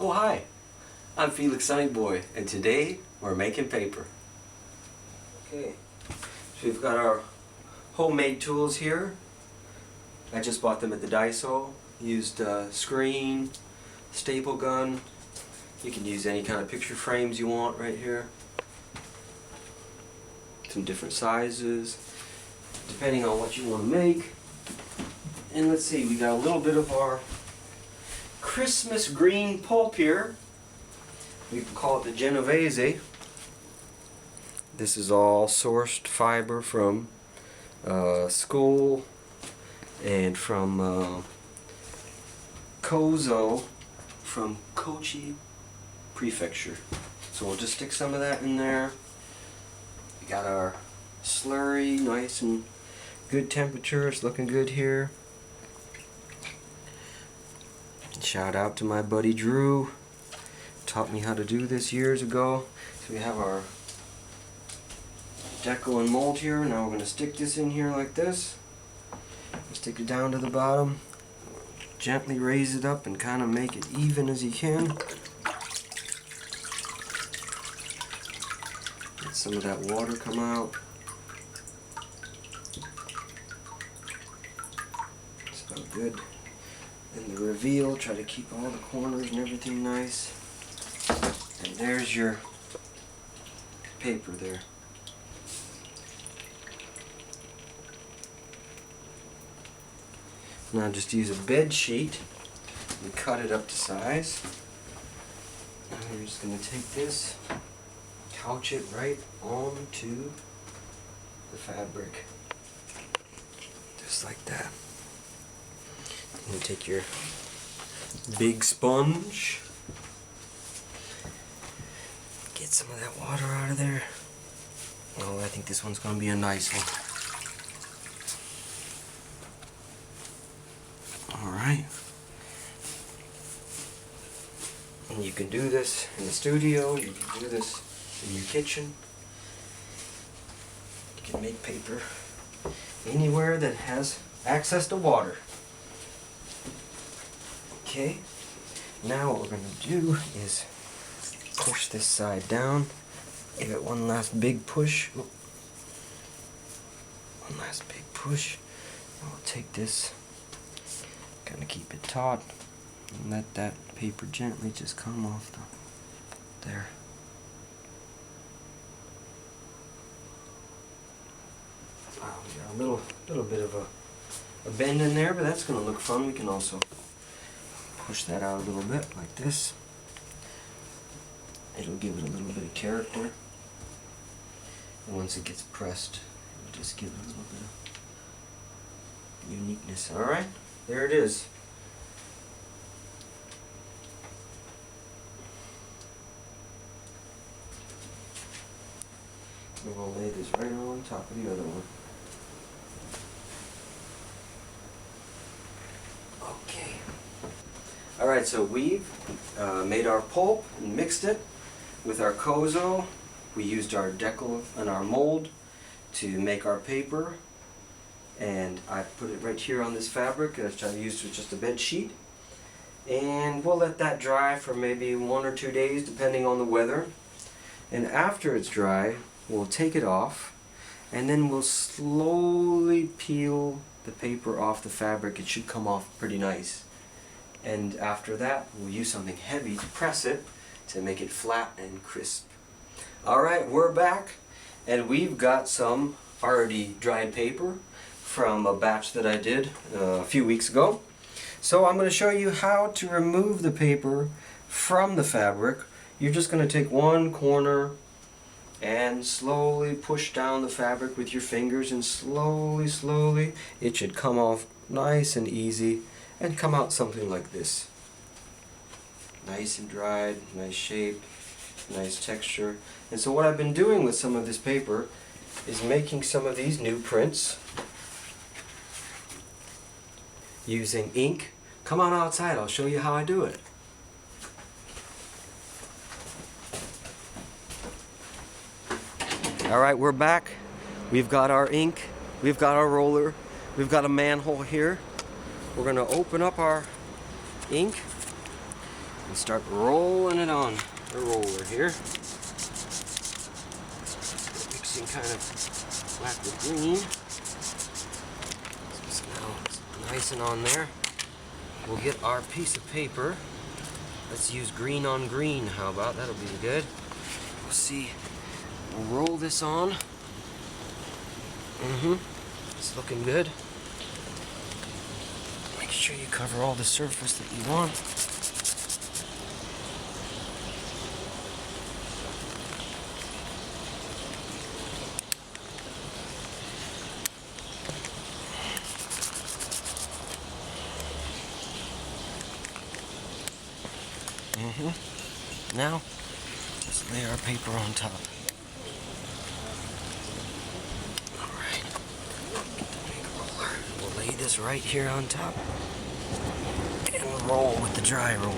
Oh hi, I'm Felix Sonnyboy, and today we're making paper. Okay, so we've got our homemade tools here. I just bought them at the Daiso. Used screen, staple gun. You can use any kind of picture frames you want right here. Some different sizes, depending on what you want to make. And let's see, we got a little bit of our Christmas green pulp here. We can call it the Genovese. This is all sourced fiber from school and from Kozo from Kochi Prefecture. So we'll just stick some of that in there. We got our slurry, nice and good temperature. It's looking good here. Shout out to my buddy Drew. Taught me how to do this years ago. So we have our deco and mold here. Now we're going to stick this in here like this. Stick it down to the bottom. Gently raise it up and kind of make it even as you can. Let some of that water come out. It's about good. And the reveal, try to keep all the corners and everything nice. And there's your paper there. Now just use a bed sheet and cut it up to size. And we're just going to take this, couch it right onto the fabric. Just like that. And take your big sponge. Get some of that water out of there. Oh, I think this one's going to be a nice one. Alright. And you can do this in the studio, you can do this in your kitchen. You can make paper anywhere that has access to water. Okay, now what we're going to do is push this side down, give it one last big push. One last big push. And we'll take this, kind of keep it taut, and let that paper gently just come off there. Wow, we got a little bit of a bend in there, but that's going to look fun. We can also push that out a little bit like this. It'll give it a little bit of character. And once it gets pressed, it'll just give it a little bit of uniqueness. Alright, there it is. We're going to lay this right on top of the other one. Okay. Alright, so we've made our pulp and mixed it with our Kozo. We used our decal and our mold to make our paper. And I put it right here on this fabric, which I used with just a bed sheet. And we'll let that dry for maybe 1 or 2 days, depending on the weather. And after it's dry, we'll take it off. And then we'll slowly peel the paper off the fabric. It should come off pretty nice. And after that, we'll use something heavy to press it to make it flat and crisp. Alright, we're back, and we've got some already dried paper from a batch that I did a few weeks ago. So I'm going to show you how to remove the paper from the fabric. You're just going to take one corner and slowly push down the fabric with your fingers, and slowly it should come off nice and easy and come out something like this. Nice and dried, nice shape, nice texture. And so what I've been doing with some of this paper is making some of these new prints using ink. Come on outside, I'll show you how I do it. Alright, we're back. We've got our ink, we've got our roller, we've got a manhole here. We're going to open up our ink and start rolling it on the roller here. Mixing kind of black with green. So now it's nice and on there. We'll get our piece of paper. Let's use green on green. How about that'll be good. We'll see. We'll roll this on. It's looking good. Make sure you cover all the surface that you want. Now, let's lay our paper on top. Alright, get the big roller. We'll lay this right here on top and roll with the dry roller.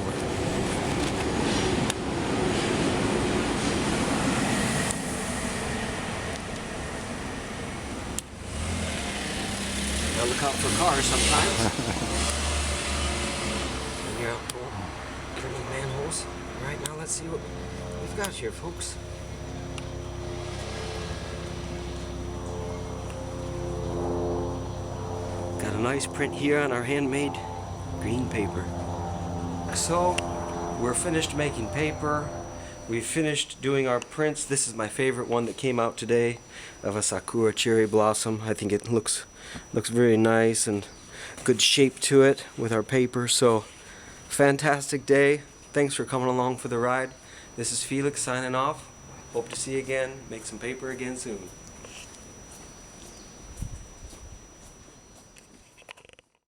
Now look out for cars sometimes. When you're out for turning manholes. Alright, now let's see what we've got here, folks. Got a nice print here on our handmade green paper. So, we're finished making paper. We've finished doing our prints. This is my favorite one that came out today of a sakura cherry blossom. I think it looks very nice and good shape to it with our paper. So, fantastic day. Thanks for coming along for the ride. This is Felix signing off. Hope to see you again. Make some paper again soon.